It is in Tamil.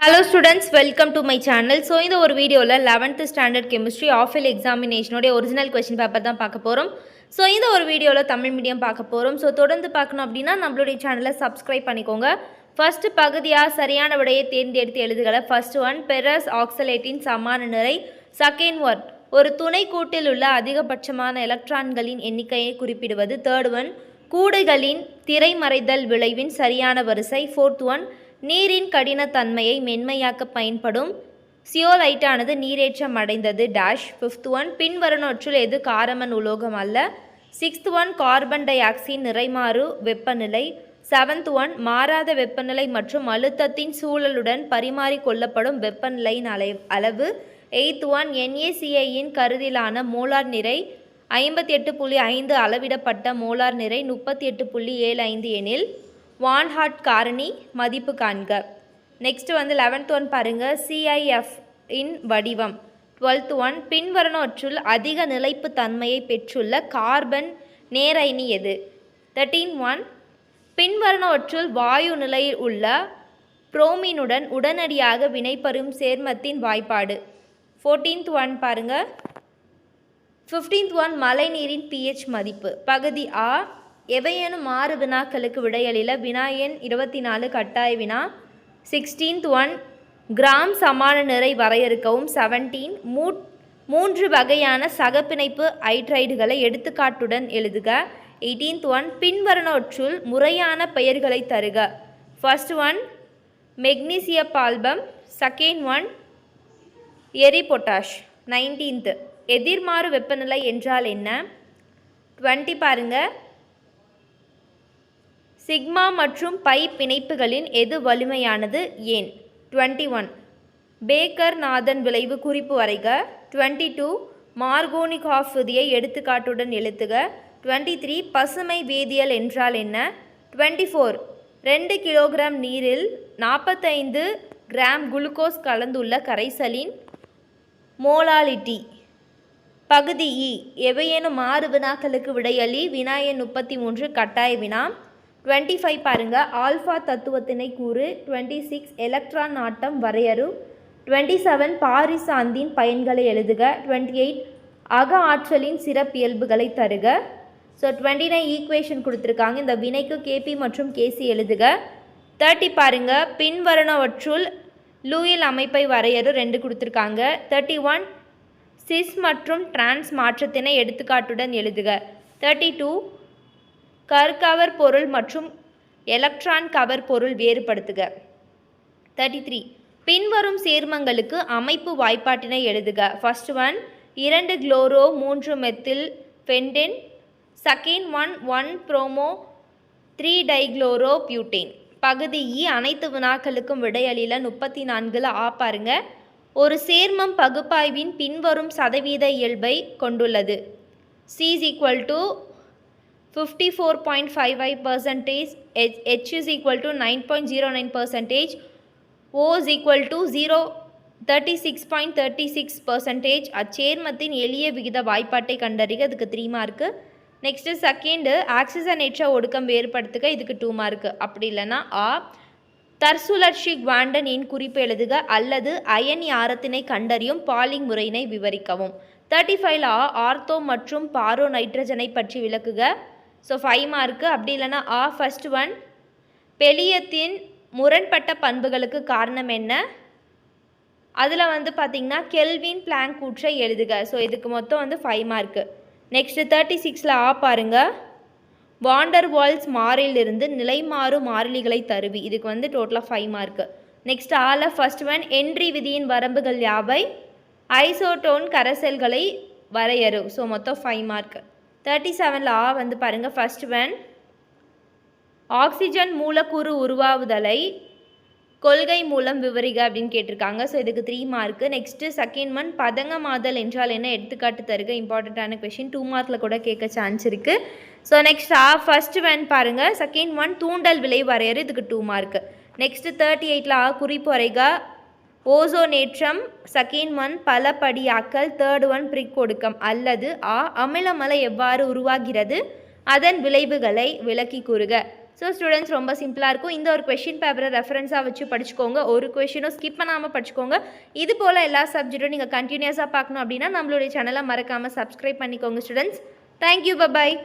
Hello students, welcome to my channel. So இந்த ஒரு வீடியோவில் 11th standard chemistry ஆஃபில் எக்ஸாமினேஷனோடைய ஒரிஜினல் கொஸ்டின் பேப்பர் தான் பார்க்க போகிறோம். ஸோ இந்த ஒரு வீடியோவில் தமிழ் மீடியம் பார்க்க போகிறோம். ஸோ தொடர்ந்து பார்க்கணும் அப்படின்னா நம்மளுடைய சேனலை சப்ஸ்கிரைப் பண்ணிக்கோங்க. ஃபர்ஸ்ட் பகுதியாக சரியான விடையை தேர்ந்தெடுத்து எழுதுகளை. ஃபர்ஸ்ட் ஒன், பெரஸ் ஆக்சலேட்டின் சமான நிறை. செகண்ட் ஒன், ஒரு துணை கூட்டில் உள்ள அதிகபட்சமான எலக்ட்ரான்களின் எண்ணிக்கையை குறிப்பிடுவது. தேர்ட் ஒன், கூடுகளின் திரைமறைதல் விளைவின் சரியான வரிசை. ஃபோர்த் ஒன், நீரின் கடினத்தன்மையை மென்மையாக்க பயன்படும் சியோலைட்டானது நீரேற்றம் அடைந்தது டேஷ். ஃபிஃப்த் ஒன், பின்வருவனவற்றுள் எது காரமன் உலோகம் அல்ல. Sixth one, carbon dioxide நிறைமாறு வெப்பநிலை. செவன்த் ஒன், மாறாத வெப்பநிலை மற்றும் அழுத்தத்தின் சூழலுடன் பரிமாறிக்கொள்ளப்படும் வெப்பநிலையின் அளவு. எய்த் ஒன், NaCl கருதிலான மோலார் நிறை 58.5 அளவிடப்பட்ட மோலார் நிறை 38.75 எனில் வான் ஹார்ட் காரணி மதிப்பு காண்க. நெக்ஸ்ட் வந்து 11th ஒன் பாருங்கள், CIF இன் வடிவம். 12th ஒன், பின்வருவனவற்றுள் அதிக நிலைப்பு தன்மையை பெற்றுள்ள கார்பன் நேரயனி எது. 13th ஒன், பின்வருவனவற்றுள் வாயு நிலையில் உள்ள புரோமினுடன் உடனடியாக வினைபெறும் சேர்மத்தின் வாய்ப்பாடு. 14th ஒன் பாருங்கள். 15th ஒன், மழைநீரின் pH மதிப்பு. பகுதி ஆ, எவையேனும் 6 வினாக்களுக்கு விடையளில. வினா எண் 24 கட்டாய வினா. 16th ஒன், கிராம் சமான நிறை வரையறுக்கவும். 17, 3 வகையான சகப்பிணைப்பு ஐட்ரைடுகளை எடுத்துக்காட்டுடன் எழுதுக. 18th ஒன், பின்வருவனவற்றுள் முறையான பெயர்களை தருக. ஃபர்ஸ்ட் ஒன், மெக்னீசிய பால்பம். செகண்ட் ஒன், எரி பொட்டாஷ். 19th, எதிர்மாறு வெப்பநிலை என்றால் என்ன. 20 பாருங்கள், சிக்மா மற்றும் பை பிணைப்புகளின் எது வலிமையானது ஏன். 21, பேக்கர் நாதன் விளைவு குறிப்பு வரைக. 22, மார்கோனிகாஃப் விதியை எடுத்துக்காட்டுடன் எழுத்துக. 23, பசுமை வேதியியல் என்றால் என்ன. 24, 2 கிலோகிராம் நீரில் 45 கிராம் குளுக்கோஸ் கலந்துள்ள கரைசலின் மோலாலிட்டி. பகுதி இ, எவையேனும் 6 வினாக்களுக்கு விடையளி. வினா எண் 33 கட்டாய வினா. 25 பாருங்கள், ஆல்ஃபா தத்துவத்தினை கூறு. 26, எலக்ட்ரான் ஆட்டம் வரையறு. 27, பாரிசாந்தின் பயன்களை எழுதுக. 28, அக ஆற்றலின் சிறப்பியல்புகளை தருக. ஸோ 29 ஈக்குவேஷன் கொடுத்துருக்காங்க. இந்த வினைக்கு கேபி மற்றும் கேசி எழுதுக. 30 பாருங்கள், பின்வருவனவற்றுள் லூயில் அமைப்பை வரையறு 2 கொடுத்துருக்காங்க. 31, சிஸ் மற்றும் டிரான்ஸ் மாற்றத்தினை எடுத்துக்காட்டுடன் எழுதுக. 32, கவர் பொருள் மற்றும் எலக்ட்ரான் கவர் பொருள் வேறுபடுத்துக. 33, பின்வரும் சேர்மங்களுக்கு அமைப்பு வாய்ப்பாட்டினை எழுதுக. First one, 2 chloro 3 methyl pentane. Second one, 1 promo 3 dichloro butane. பகுதி இ, அனைத்து வினாக்களுக்கும் விடையளில. 34 ஆ பாருங்க, ஒரு சேர்மம் பகுப்பாய்வின் பின்வரும் சதவீத இயல்பை கொண்டுள்ளது. C is equal to 54.55%, H is equal to 9.09%, O is equal to 36.36%. அச்சேர்மத்தின் எளிய விகித வாய்ப்பாட்டை கண்டறிக. இதுக்கு 3 மார்க்கு. நெக்ஸ்ட்டு செகண்டு, ஆக்சிஜனேற்ற ஒடுக்கம் வேறுபடுத்துக. இதுக்கு 2 மார்க்கு. அப்படி இல்லைன்னா ஆ, தற்சுழற்சி குவாண்டனின் குறிப்பு எழுதுக அல்லது அயனி ஆரத்தினை கண்டறியும் பாலிங் முறையினை விவரிக்கவும். 35 ஆ, ஆர்த்தோ மற்றும் பாரோ நைட்ரஜனை பற்றி விளக்குக. So 5 mark. அப்படி இல்லைன்னா ஆ, ஃபர்ஸ்ட் ஒன், பெலியத்தின் முரண்பட்ட பண்புகளுக்கு காரணம் என்ன. அதில் வந்து பார்த்திங்கன்னா கெல்வின் பிளாங்க் கூற்றை எழுதுக. ஸோ இதுக்கு மொத்தம் வந்து 5 மார்க்கு. நெக்ஸ்ட்டு 36 ஆ பாருங்கள், வாண்டர் வால்ஸ் மாறிலிருந்து நிலைமாறு மாறிலிகளை தருவி. இதுக்கு வந்து டோட்டலாக 5 மார்க்கு. நெக்ஸ்ட் ஆல ஃபர்ஸ்ட் ஒன், என்ட்ரி விதியின் வரம்புகள் யாவை. ஐசோடோன் கரைசல்களை வரையறு. ஸோ மொத்தம் 5 மார்க்கு. 37 ஆ வந்து பாருங்கள், ஃபர்ஸ்ட் ஒன், ஆக்சிஜன் மூலக்கூறு உருவாவுதலை கொள்கை மூலம் விவரிக அப்படின்னு கேட்டிருக்காங்க. ஸோ இதுக்கு 3 மார்க்கு. நெக்ஸ்ட்டு செகண்ட் ஒன், பதங்கமாதல் என்றால் என்ன எடுத்துக்காட்டு தருக. இம்பார்ட்டண்ட்டான கொஷின், 2 மார்க்கில் கூட கேட்க சான்ஸ் இருக்குது. ஸோ நெக்ஸ்ட் ஆ, ஃபர்ஸ்ட் ஒன் பாருங்கள், செகண்ட் ஒன், தூண்டல் விலை வரையறு. இதுக்கு 2 மார்க்கு. நெக்ஸ்ட்டு 38 ஆ, குறிப்பு வரைக. ஓசோனேற்றம். செகண்ட் ஒன், பலபடியாக்கல். தேர்ட் ஒன், பிரிக் ஒடுக்கம். அல்லது ஆ, அமிலமலை எவ்வாறு உருவாகிறது, அதன் விளைவுகளை விளக்கி கூறுக. ஸோ ஸ்டூடெண்ட்ஸ் ரொம்ப சிம்பிளாக இருக்கும். இந்த ஒரு கொஷின் பேப்பரை ரெஃபரன்ஸாக வச்சு படிச்சுக்கோங்க. ஒரு கொஷினும் ஸ்கிப் பண்ணாமல் படிச்சுக்கோங்க. இது போல் எல்லா சப்ஜெக்ட்டும் நீங்கள் கண்டினியூஸாக பார்க்கணும் அப்படின்னா நம்மளுடைய சேனலை மறக்காமல் சப்ஸ்கிரைப் பண்ணிக்கோங்க ஸ்டூடெண்ட்ஸ். Thank you, bye bye.